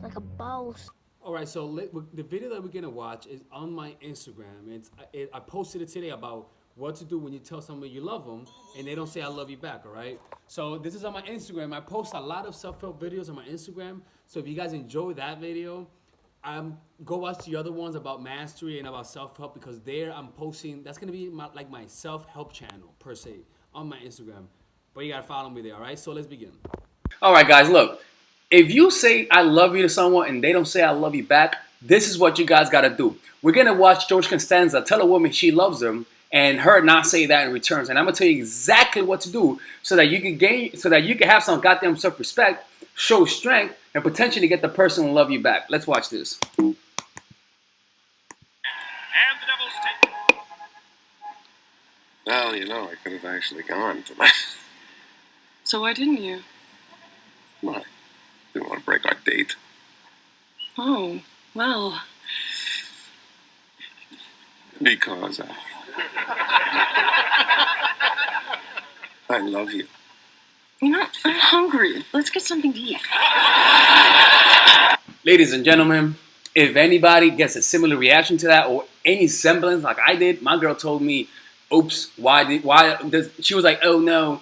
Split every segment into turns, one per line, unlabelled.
like a boss.
All right, so the video that we're gonna watch is on my Instagram. I posted it today about what to do when you tell someone you love them and they don't say I love you back. All right, so this is on my Instagram. I post a lot of self-help videos on my Instagram. So if you guys enjoy that video, go watch the other ones about mastery and about self-help, because there I'm posting. That's gonna be my self-help channel per se on my Instagram. But you gotta follow me there. All right, so let's begin.
All right, guys, look. If you say I love you to someone and they don't say I love you back, this is what you guys got to do. We're going to watch George Constanza tell a woman she loves them and her not say that in return. And I'm going to tell you exactly what to do so that you can have some goddamn self-respect, show strength, and potentially get the person to love you back. Let's watch this.
And the double stick.
Well, I could have actually gone tonight.
So why didn't you?
Why? Didn't want to break our date.
Oh, well.
Because I love you.
I'm hungry. Let's get something to eat.
Ladies and gentlemen, if anybody gets a similar reaction to that or any semblance like I did, my girl told me, oops, she was like, oh no,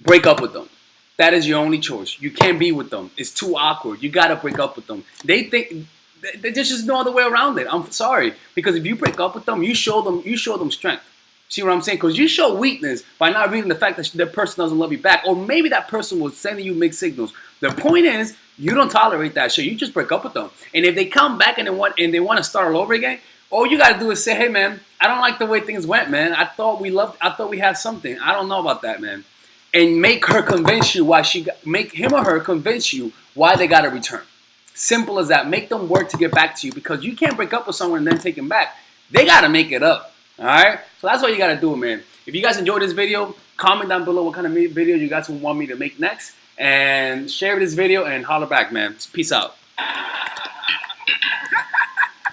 break up with them. That is your only choice. You can't be with them. It's too awkward. You gotta break up with them. They think there's just no other way around it. I'm sorry, because if you break up with them, you show them strength. See what I'm saying? Because you show weakness by not reading the fact that that person doesn't love you back, or maybe that person was sending you mixed signals. The point is, you don't tolerate that shit. You just break up with them. And if they come back and they want to start all over again, all you gotta do is say, hey man, I don't like the way things went, man. I thought we had something. I don't know about that, man. And make him or her convince you why they gotta return. Simple as that. Make them work to get back to you, because you can't break up with someone and then take them back. They gotta make it up. Alright? So that's what you gotta do, man. If you guys enjoyed this video, comment down below what kind of video you guys want me to make next. And share this video and holler back, man. Peace out.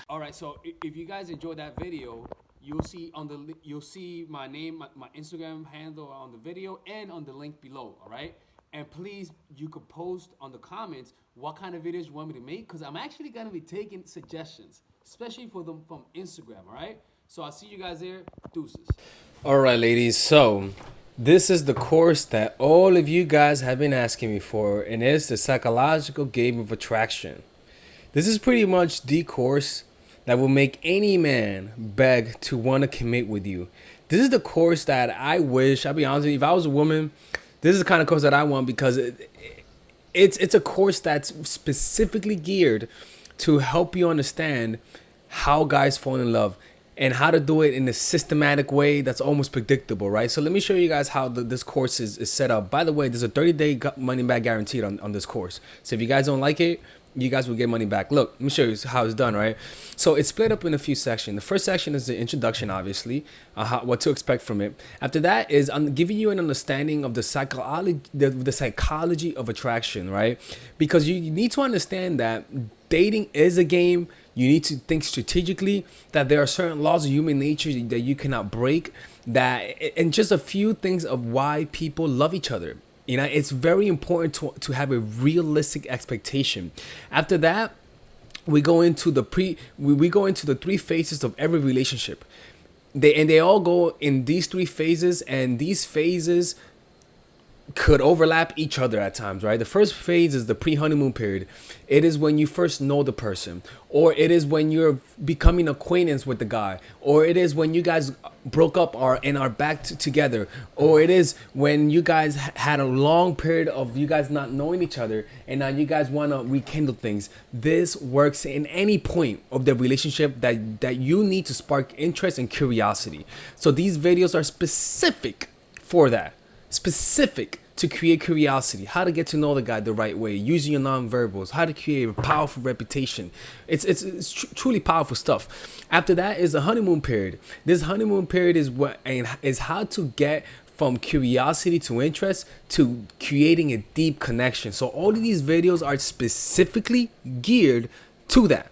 All right, so if you guys enjoyed that video, you'll see my name, my Instagram handle on the video and on the link below. All right, and please, you could post on the comments what kind of videos you want me to make, because I'm actually gonna be taking suggestions, especially for them from Instagram. All right, so I'll see you guys there. Deuces.
All right, ladies. So this is the course that all of you guys have been asking me for, and it's the psychological game of attraction. This is pretty much the course that will make any man beg to want to commit with you. This is the course that I wish, I'll be honest with you, if I was a woman, this is the kind of course that I want, because it's a course that's specifically geared to help you understand how guys fall in love and how to do it in a systematic way that's almost predictable, right? So let me show you guys how this course is set up. By the way, there's a 30-day money back guaranteed on this course. So if you guys don't like it, you guys will get money back. Look, let me show you how it's done, right? So it's split up in a few sections. The first section is the introduction, obviously, what to expect from it. After that is I'm giving you an understanding of the psychology of attraction, right? Because you need to understand that dating is a game. You need to think strategically, that there are certain laws of human nature that you cannot break, and just a few things of why people love each other. It's very important to have a realistic expectation. After that, we go into the three phases of every relationship. They all go in these three phases, and these phases could overlap each other at times, right? The first phase is the pre-honeymoon period. It is when you first know the person, or it is when you're becoming acquaintance with the guy, or it is when you guys broke up and are back together, or it is when you guys had a long period of you guys not knowing each other and now you guys want to rekindle things. This works in any point of the relationship that you need to spark interest and curiosity. So these videos are specific for that. Specific to create curiosity, how to get to know the guy the right way, using your non-verbals, how to create a powerful reputation. It's truly powerful stuff. After that is the honeymoon period. This honeymoon period is how to get from curiosity to interest to creating a deep connection. So all of these videos are specifically geared to that.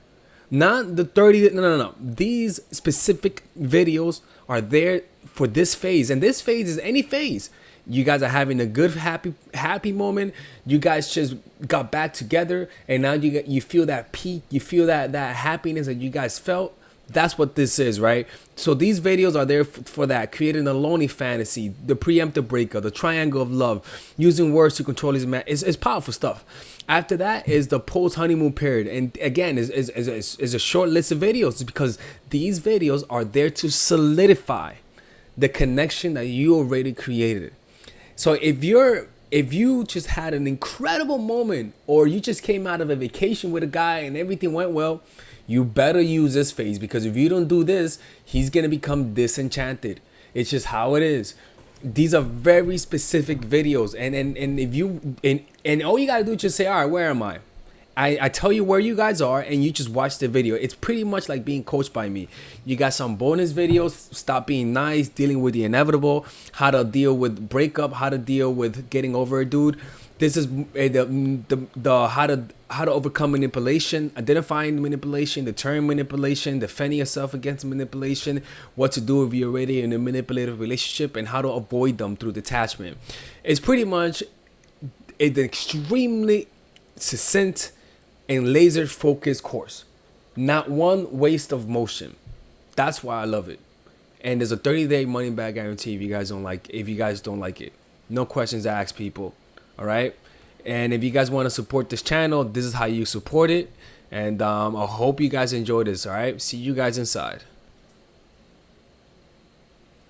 Not the 30, no. These specific videos are there for this phase, and this phase is any phase. You guys are having a good happy moment. You guys just got back together, and now you feel that peak. You feel that happiness that you guys felt. That's what this is, right? So these videos are there for that, creating a lonely fantasy, the preemptive breakup, the triangle of love, using words to control his man. It's powerful stuff. After that is the post-honeymoon period. And again, is a short list of videos because these videos are there to solidify the connection that you already created. So if you just had an incredible moment, or you just came out of a vacation with a guy and everything went well, you better use this phase, because if you don't do this, he's gonna become disenchanted. It's just how it is. These are very specific videos, and if you and all you gotta do is just say, all right, where am I? I tell you where you guys are, and you just watch the video. It's pretty much like being coached by me. You got some bonus videos: stop being nice, dealing with the inevitable, how to deal with breakup, how to deal with getting over a dude. This is the how to overcome manipulation, identifying manipulation, deterring manipulation, defending yourself against manipulation, what to do if you're already in a manipulative relationship, and how to avoid them through detachment. It's pretty much an extremely succinct and laser focused course. Not one waste of motion. That's why I love it. And there's a 30-day money back guarantee if you guys don't like it. No questions asked, people. All right. And if you guys want to support this channel, this is how you support it. And I hope you guys enjoy this. All right. See you guys inside.